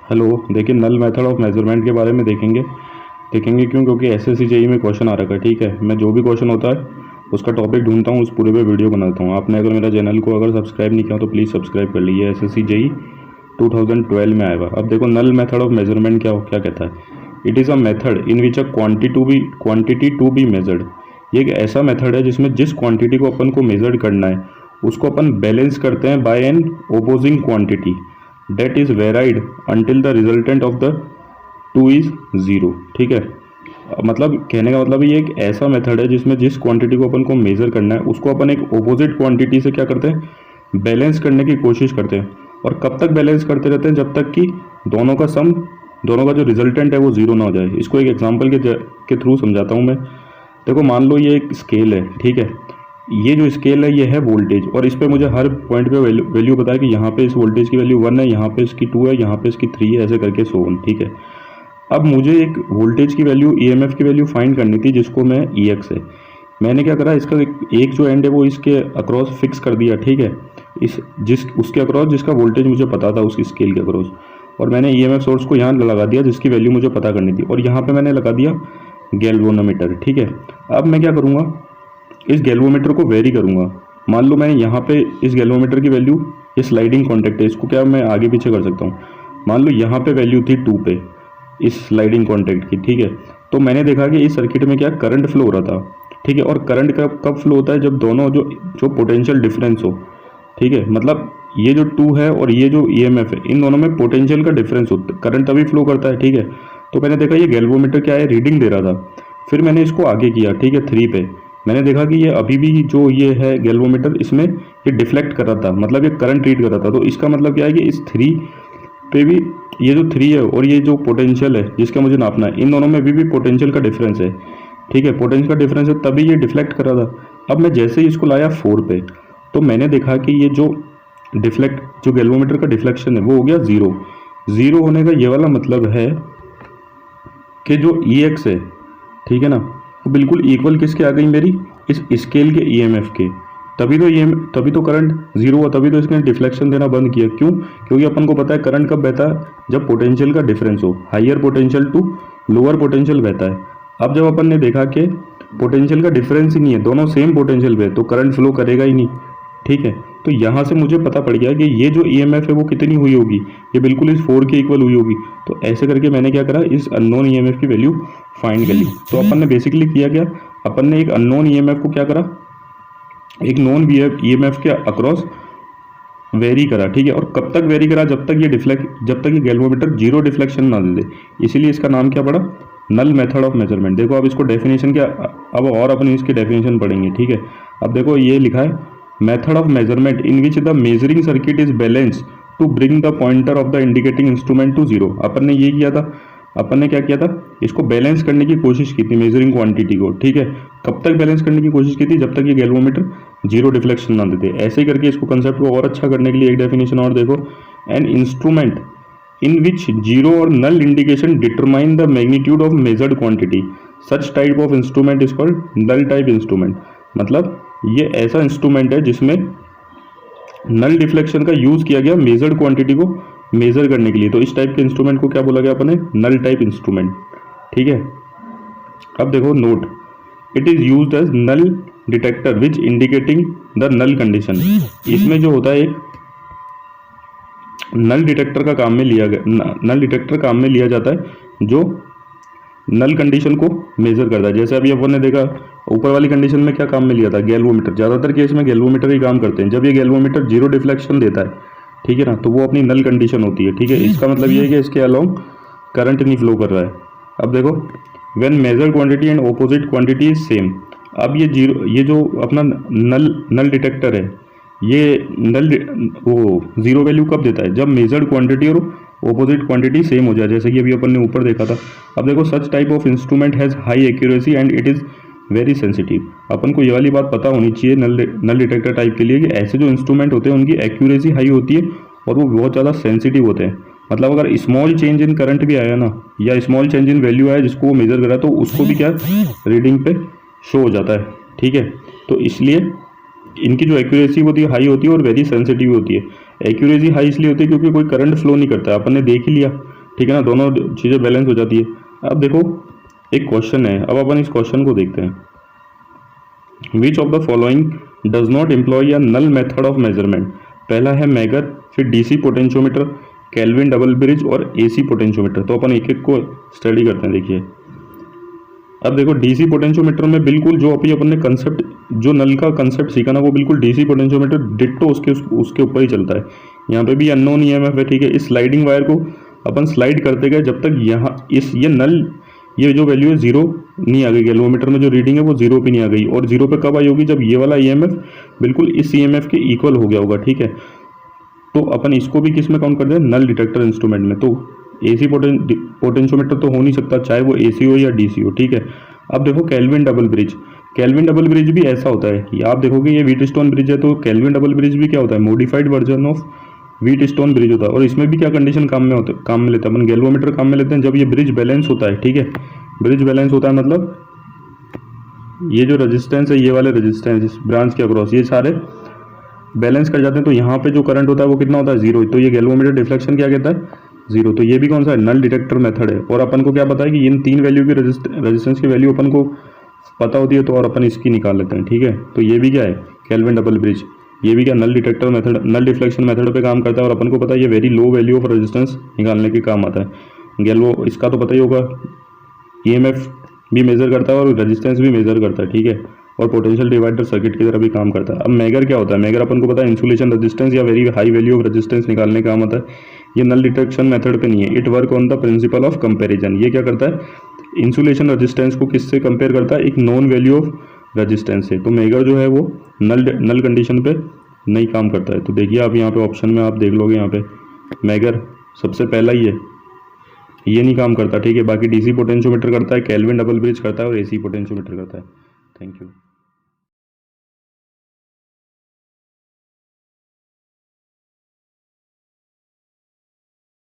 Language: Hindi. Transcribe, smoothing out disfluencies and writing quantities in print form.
हेलो, देखिए नल मेथड ऑफ मेजरमेंट के बारे में देखेंगे क्योंकि एसएससी जेई में क्वेश्चन आ रखा है। ठीक है, मैं जो भी क्वेश्चन होता है उसका टॉपिक ढूंढता हूँ, उस पूरे पे वीडियो बनाता हूँ। आपने अगर मेरा चैनल को अगर सब्सक्राइब नहीं किया तो प्लीज़ सब्सक्राइब कर लीजिए। एसएससी जेई 2012 में आएगा। अब देखो नल मेथड ऑफ मेजरमेंट क्या कहता है। It is a method in which a quantity to be measured. ये एक ऐसा मेथड है जिसमें जिस क्वांटिटी को अपन को मेजर करना है उसको अपन बैलेंस करते हैं by an opposing quantity that is varied until the resultant of the two is zero. ठीक है, मतलब कहने का मतलब ये एक ऐसा मेथड है जिसमें जिस क्वांटिटी को अपन को मेजर करना है उसको अपन एक ओपोजिट क्वांटिटी से क्या करते हैं, बैलेंस करने की कोशिश करते हैं। और कब तक बैलेंस करते रहते हैं, जब तक कि दोनों का जो रिजल्टेंट है वो ज़ीरो ना हो जाए। इसको एक एग्जांपल के थ्रू समझाता हूँ मैं। देखो मान लो ये एक स्केल है। ठीक है, ये जो स्केल है ये है वोल्टेज, और इस पे मुझे हर पॉइंट पे वैल्यू पता है कि यहाँ पे इस वोल्टेज की वैल्यू 1 है, यहाँ पे इसकी 2 है, यहाँ पे इसकी 3 है, ऐसे करके सो ऑन। ठीक है, अब मुझे एक वोल्टेज की वैल्यू ईएमएफ की वैल्यू फाइंड करनी थी जिसको मैं ईएक्स है। मैंने क्या करा, इसका एक जो एंड है वो इसके अक्रॉस फिक्स कर दिया। ठीक है, उसके अक्रॉस जिसका वोल्टेज मुझे पता था, उस स्केल के अक्रॉस, और मैंने ईएमएफ सोर्स को यहाँ लगा दिया जिसकी वैल्यू मुझे पता करनी थी, और यहाँ पे मैंने लगा दिया गैल्वेनोमीटर। ठीक है, अब मैं क्या करूँगा, इस गैल्वेनोमीटर को वेरी करूँगा। मान लो मैंने यहाँ पे इस गैल्वेनोमीटर की वैल्यू, ये स्लाइडिंग कॉन्टैक्ट है, इसको क्या मैं आगे पीछे कर सकता हूँ। मान लो यहाँ पे वैल्यू थी 2 पे इस स्लाइडिंग कॉन्टैक्ट की। ठीक है, तो मैंने देखा कि इस सर्किट में क्या करंट फ्लो हो रहा था। ठीक है, और करंट कब फ्लो होता है, जब दोनों जो पोटेंशियल डिफरेंस हो। ठीक है, मतलब ये जो 2 है और ये जो ईएमएफ है, इन दोनों में पोटेंशियल का डिफरेंस होता है, करंट तभी फ्लो करता है। ठीक है, तो मैंने देखा ये गैल्वेनोमीटर क्या है, रीडिंग दे रहा था। फिर मैंने इसको आगे किया। ठीक है, 3 पे मैंने देखा कि ये अभी भी जो ये है गैल्वेनोमीटर, इसमें ये डिफ्लेक्ट कर रहा था, मतलब ये करंट रीड कर रहा था। तो इसका मतलब क्या है कि इस 3 पे भी ये जो 3 है और ये जो पोटेंशियल है जिसका मुझे नापना है, इन दोनों में भी पोटेंशियल का डिफरेंस है। ठीक है, पोटेंशियल का डिफरेंस है, तभी ये डिफ्लेक्ट कर रहा था। अब मैं जैसे ही इसको लाया 4 पे, तो मैंने देखा कि ये जो गैल्वेनोमीटर का डिफ्लेक्शन है वो हो गया ज़ीरो। ज़ीरो होने का ये वाला मतलब है कि जो ई एक्स है, ठीक है ना, वो बिल्कुल इक्वल किसके आ गई, मेरी इस स्केल के ईएमएफ के। तभी तो करंट जीरो हुआ, तभी तो इसने डिफ्लेक्शन देना बंद किया। क्यों? क्योंकि अपन को पता है करंट कब बहता है, जब पोटेंशियल का डिफरेंस हो, higher potential to lower potential बहता है। अब जब अपन ने देखा कि पोटेंशियल का डिफरेंस ही नहीं है, दोनों सेम पोटेंशियल पे, तो करंट फ्लो करेगा ही नहीं। ठीक है, तो यहाँ से मुझे पता पड़ गया कि ये जो ईएमएफ है वो कितनी हुई होगी, ये बिल्कुल इस 4 के इक्वल हुई होगी। तो ऐसे करके मैंने क्या करा, इस अननोन ईएमएफ की वैल्यू फाइंड कर ली। तो अपन ने बेसिकली किया क्या, अपन ने एक अननोन ईएमएफ को क्या करा, एक नॉन ईएमएफ के अक्रॉस वेरी करा। ठीक है, और कब तक वेरी करा, जब तक ये गैल्वेनोमीटर जीरो डिफ्लेक्शन ना दे दे। इसीलिए इसका नाम क्या पड़ा, नल मेथड ऑफ मेजरमेंट। देखो अब इसको डेफिनेशन क्या, अब और अपन इसकी डेफिनेशन पढ़ेंगे। ठीक है, अब देखो ये लिखा है, method of measurement in which the measuring circuit is balance to bring the pointer of the indicating instrument to zero. अपन ने ये किया था, अपन ने क्या किया था, इसको बैलेंस करने की कोशिश की थी मेजरिंग क्वांटिटी को। ठीक है, कब तक बैलेंस करने की कोशिश की थी, जब तक ये गैल्वेनोमीटर जीरो डिफ्लेक्शन ना देते। ऐसे ही करके इसको कंसेप्ट को और अच्छा करने के लिए एक डेफिनेशन और देखो, an instrument in which zero or null indication determine the magnitude of measured quantity, such type of instrument is called null type instrument. मतलब ये ऐसा इंस्ट्रूमेंट है जिसमें नल डिफ्लेक्शन का यूज किया गया मेजर्ड क्वांटिटी को मेजर करने के लिए। तो इस टाइप के इंस्ट्रूमेंट को क्या बोला गया अपने, नल टाइप इंस्ट्रूमेंट। ठीक है, अब देखो note, it is used as null detector which indicating the null condition. इसमें जो होता है एक नल डिटेक्टर काम में लिया जाता है जो नल कंडीशन को मेजर करता है। जैसे अभी अपन ने देखा ऊपर वाली कंडीशन में क्या काम में लिया था, गैल्वेनोमीटर। ज़्यादातर केस में गैल्वेनोमीटर ही काम करते हैं। जब ये गैल्वेनोमीटर जीरो डिफ्लेक्शन देता है, ठीक है ना, तो वो अपनी नल कंडीशन होती है। ठीक है, इसका मतलब ये है कि इसके अलोंग करंट नहीं फ्लो कर रहा है। अब देखो, when measure quantity and opposite quantity is same. अब ये जो अपना नल डिटेक्टर है, ये वो जीरो वैल्यू कब देता है, जब मेजर्ड क्वांटिटी और ऑपोजिट क्वांटिटी सेम हो जाए, जैसे कि अभी अपन ने ऊपर देखा था। अब देखो, such type of instrument has high accuracy and it is very sensitive. अपन को ये वाली बात पता होनी चाहिए नल डिटेक्टर टाइप के लिए कि ऐसे जो इंस्ट्रूमेंट होते हैं उनकी एक्यूरेसी हाई होती है और वो बहुत ज़्यादा सेंसिटिव होते हैं। मतलब अगर स्मॉल चेंज इन करंट भी आया ना, या स्मॉल चेंज इन वैल्यू आया जिसको वो मेजर करा, तो उसको भी क्या रीडिंग पे शो हो जाता है। ठीक है, तो इसलिए इनकी जो एक्यूरेसी होती है हाई होती है और वेरी सेंसिटिव होती है। एक्यूरेसी हाई इसलिए होती है क्योंकि कोई करंट फ्लो नहीं करता है, अपन ने देख ही लिया। ठीक है ना, दोनों चीज़ें बैलेंस हो जाती है। अब देखो एक क्वेश्चन है, अब अपन इस क्वेश्चन को देखते हैं। Which of the following does not employ a null method of measurement. पहला है मैगर, फिर DC potentiometer, Kelvin double bridge और एसी पोटेंशियोमीटर। तो अपन एक एक को स्टडी करते हैं। देखिए अब देखो डीसी पोटेंशियोमीटर में बिल्कुल जो अभी अपन ने कंसेप्ट, जो नल का कंसेप्ट सीखा ना, वो बिल्कुल डीसी पोटेंशियोमीटर डिट्टो उसके ऊपर ही चलता है। यहाँ पे भी अननोन ईएमएफ है, ठीक है। इस स्लाइडिंग वायर को अपन स्लाइड करते गए जब तक यहाँ ये नल, ये जो वैल्यू है जीरो नहीं आ गई, गैल्वेनोमीटर में जो रीडिंग है वो जीरो पे नहीं आ गई। और जीरो पे कब आई होगी, जब ये वाला ईएमएफ बिल्कुल इस ईएमएफ के इक्वल हो गया होगा, ठीक है। तो अपन इसको भी किस में काउंट कर दें, नल डिटेक्टर इंस्ट्रूमेंट में। तो एसी पोटेंशियोमीटर तो हो नहीं सकता, चाहे वो एसी हो या डीसी हो, ठीक है। अब देखो kelvin double bridge, kelvin double bridge भी ऐसा होता है कि आप देखोगे ये व्हीटस्टोन ब्रिज है, तो केल्विन डबल ब्रिज भी क्या होता है, modified version of Wheatstone bridge होता है। और इसमें भी क्या कंडीशन काम में लेते हैं अपन, गैल्वेनोमीटर काम में लेते हैं जब ये ब्रिज बैलेंस होता है, ठीक है। ब्रिज बैलेंस होता है मतलब ये जो रेजिस्टेंस है, ये वाले रेजिस्टेंस इस ब्रांच के अक्रॉस, ये सारे बैलेंस कर जाते हैं। तो यहाँ पे जो करंट होता है वो कितना होता है, जीरो। तो ये गैल्वेनोमीटर डिफ्लेक्शन क्या कहता है, जीरो। तो ये भी कौन सा है, नल डिटेक्टर मेथड है। और अपन को क्या पता है कि इन तीन वैल्यू की रेजिस्टेंस की वैल्यू अपन को पता होती है, तो और अपन इसकी निकाल लेते हैं, ठीक है। तो ये भी क्या है, केल्विन डबल ब्रिज, ये भी क्या null detector method, null deflection method पे काम करता है। और अपन को पता है ये very low value of resistance निकालने के काम आता है। गैल्वो इसका तो पता ही होगा, ईएमएफ भी मेजर करता है और रेजिस्टेंस भी मेजर करता है, ठीक है। और पोटेंशियल डिवाइडर सर्किट की तरह भी काम करता है। अब मैगर क्या होता है, मैगर अपन को पता है इंसुलेशन रेजिस्टेंस या very high value of resistance निकालने का काम आता है। ये नल डिटेक्शन मेथड पे नहीं है, it work on the principle of comparison. ये क्या करता है, इंसुलेशन रेजिस्टेंस को किससे कंपेयर करता है, एक नॉन वैल्यू ऑफ रेजिस्टेंस से। तो मैगर जो है वो नल कंडीशन पे नहीं काम करता है। तो देखिए आप यहाँ पे ऑप्शन में आप देख लोगे, यहाँ पे मैगर सबसे पहला ही है, ये नहीं काम करता, ठीक है। बाकी डीसी पोटेंशियोमीटर करता है, केल्विन डबल ब्रिज करता है और एसी पोटेंशियोमीटर करता है। Thank you.